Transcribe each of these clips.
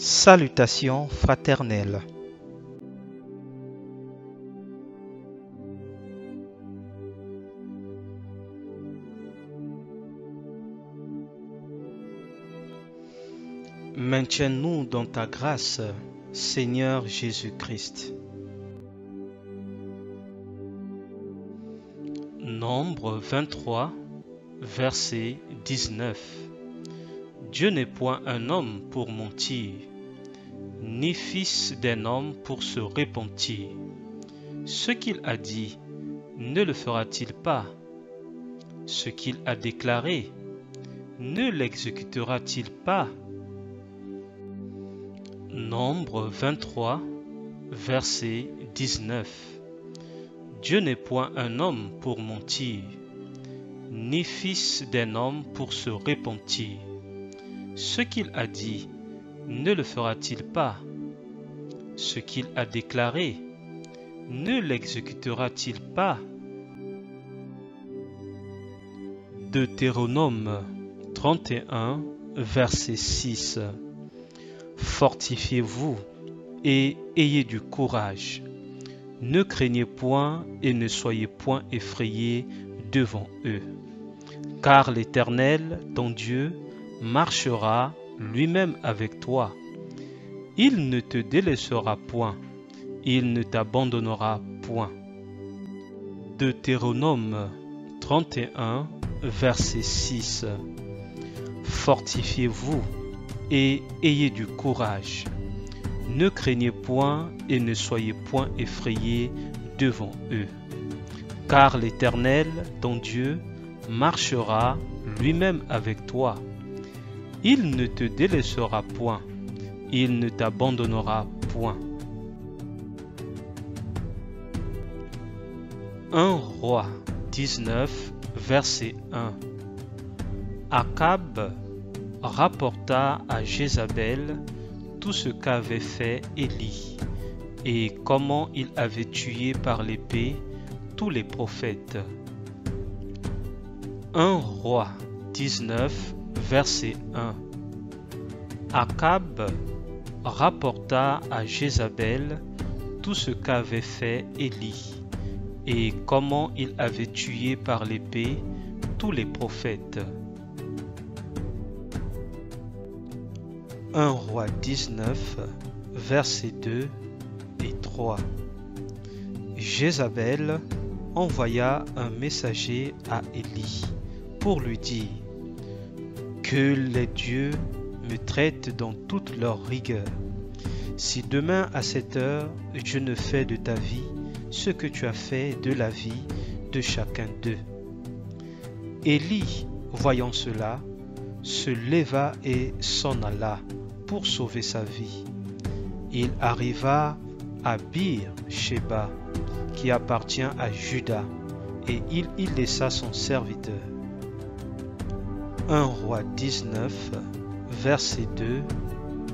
Salutations fraternelles. Maintiens-nous dans ta grâce, Seigneur Jésus-Christ. Nombre 23, verset 19. Dieu n'est point un homme pour mentir, ni fils d'un homme pour se repentir. Ce qu'il a dit, ne le fera-t-il pas? Ce qu'il a déclaré, ne l'exécutera-t-il pas? Nombre 23, verset 19. Dieu n'est point un homme pour mentir, ni fils d'un homme pour se repentir. Ce qu'il a dit, ne le fera-t-il pas? Ce qu'il a déclaré, ne l'exécutera-t-il pas? Deutéronome 31, verset 6. Fortifiez-vous et ayez du courage. Ne craignez point et ne soyez point effrayés devant eux. Car l'Éternel, ton Dieu, marchera lui-même avec toi. Il ne te délaissera point, il ne t'abandonnera point. Deutéronome 31, verset 6. Fortifiez-vous et ayez du courage. Ne craignez point et ne soyez point effrayés devant eux. Car l'Éternel, ton Dieu, marchera lui-même avec toi. Il ne te délaissera point, il ne t'abandonnera point. 1 Roi 19, verset 1. Akab rapporta à Jézabel tout ce qu'avait fait Élie et comment il avait tué par l'épée tous les prophètes. 1 Roi 19, verset 1. Akab rapporta à Jézabel tout ce qu'avait fait Élie et comment il avait tué par l'épée tous les prophètes. 1 Roi 19, versets 2 et 3. Jézabel envoya un messager à Élie pour lui dire: que les dieux me traitent dans toute leur rigueur, si demain à cette heure je ne fais de ta vie ce que tu as fait de la vie de chacun d'eux. Élie, voyant cela, se leva et s'en alla pour sauver sa vie. Il arriva à Bir-Shéba, qui appartient à Juda, et il y laissa son serviteur. 1 Roi 19, versets 2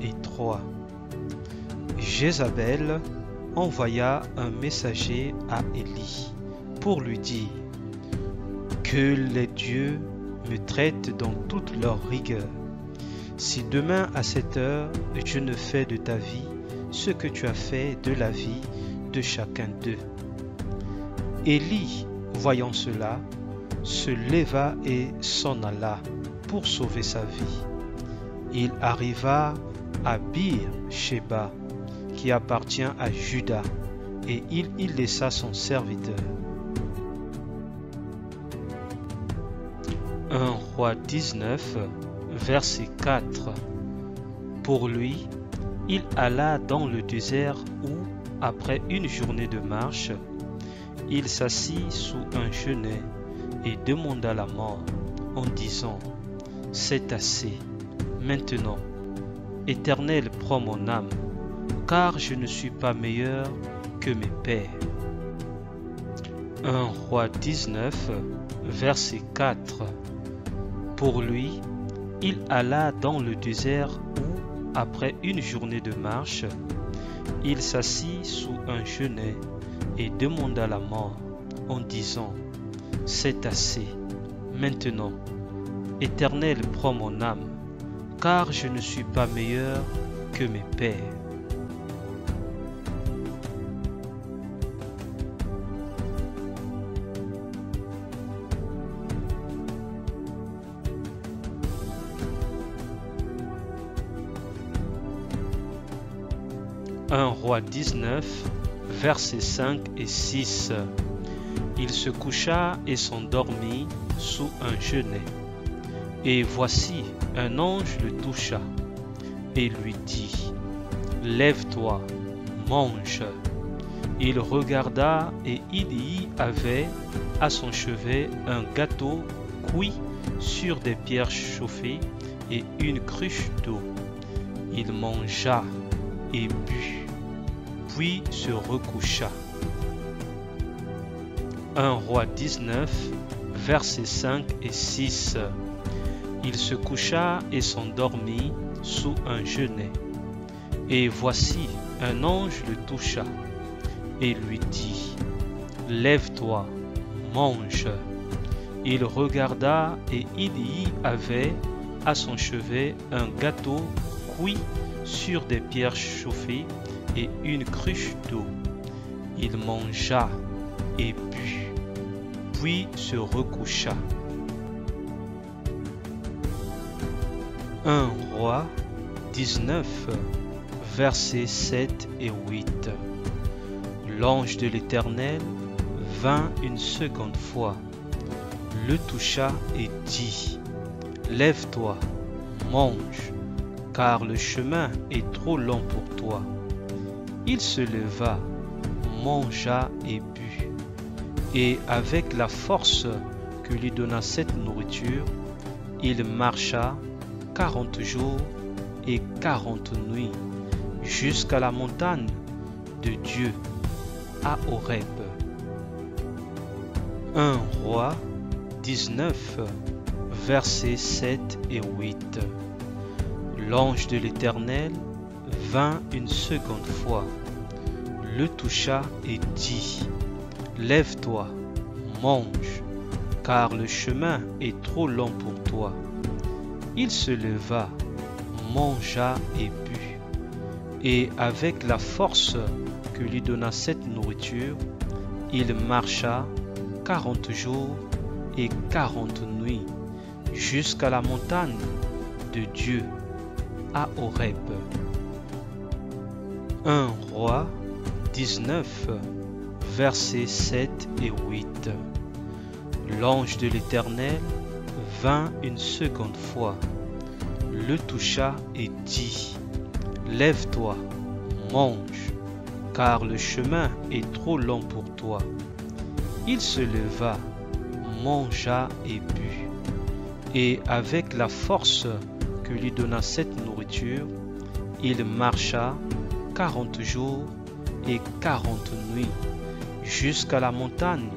et 3. Jézabel envoya un messager à Élie pour lui dire: que les dieux me traitent dans toute leur rigueur, si demain à cette heure je ne fais de ta vie ce que tu as fait de la vie de chacun d'eux. Élie, voyant cela, se leva et s'en alla pour sauver sa vie. Il arriva à Bir-Shéba, qui appartient à Juda, et il y laissa son serviteur. 1 Roi 19, verset 4. Pour lui, il alla dans le désert où, après une journée de marche, il s'assit sous un genêt et demanda la mort en disant: c'est assez, maintenant, Éternel, prends mon âme, car je ne suis pas meilleur que mes pères. 1 Roi 19, verset 4. Pour lui, il alla dans le désert où, après une journée de marche, il s'assit sous un genêt et demanda la mort en disant: c'est assez, maintenant, Éternel, prends mon âme, car je ne suis pas meilleur que mes pères. Un Roi 19, versets 5 et 6. Il se coucha et s'endormit sous un genêt. Et voici, un ange le toucha et lui dit, « Lève-toi, mange. » Il regarda et il y avait à son chevet un gâteau cuit sur des pierres chauffées et une cruche d'eau. Il mangea et but, puis se recoucha. 1 Roi 19, versets 5 et 6. Il se coucha et s'endormit sous un genêt. Et voici, un ange le toucha et lui dit, « Lève-toi, mange. » Il regarda et il y avait à son chevet un gâteau cuit sur des pierres chauffées et une cruche d'eau. Il mangea et but, puis se recoucha. 1 Roi 19, versets 7 et 8. L'ange de l'Éternel vint une seconde fois, le toucha et dit, « Lève-toi, mange, car le chemin est trop long pour toi. » Il se leva, mangea et but, et avec la force que lui donna cette nourriture, il marcha 40 jours et 40 nuits jusqu'à la montagne de Dieu à Horeb. 1 Roi 19, versets 7 et 8. L'ange de l'Éternel vint une seconde fois, le toucha et dit, « Lève-toi, mange, car le chemin est trop long pour toi. » Il se leva, mangea et but, et avec la force que lui donna cette nourriture, il marcha 40 jours et 40 nuits jusqu'à la montagne de Dieu à Horeb. 1 Roi 19, versets 7 et 8. L'ange de l'Éternel vint une seconde fois, le toucha et dit, « Lève-toi, mange, car le chemin est trop long pour toi. » Il se leva, mangea et but, et avec la force que lui donna cette nourriture, il marcha 40 jours et 40 nuits jusqu'à la montagne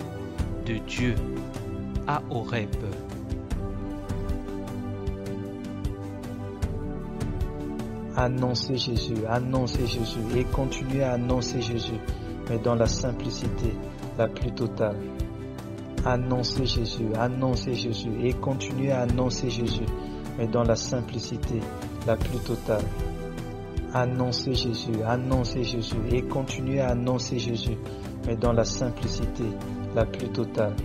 de Dieu à Horeb. Annoncez Jésus et continuez à annoncer Jésus, mais dans la simplicité la plus totale. Annoncez Jésus et continuez à annoncer Jésus, mais dans la simplicité la plus totale. Annoncez Jésus et continuez à annoncer Jésus, mais dans la simplicité la plus totale.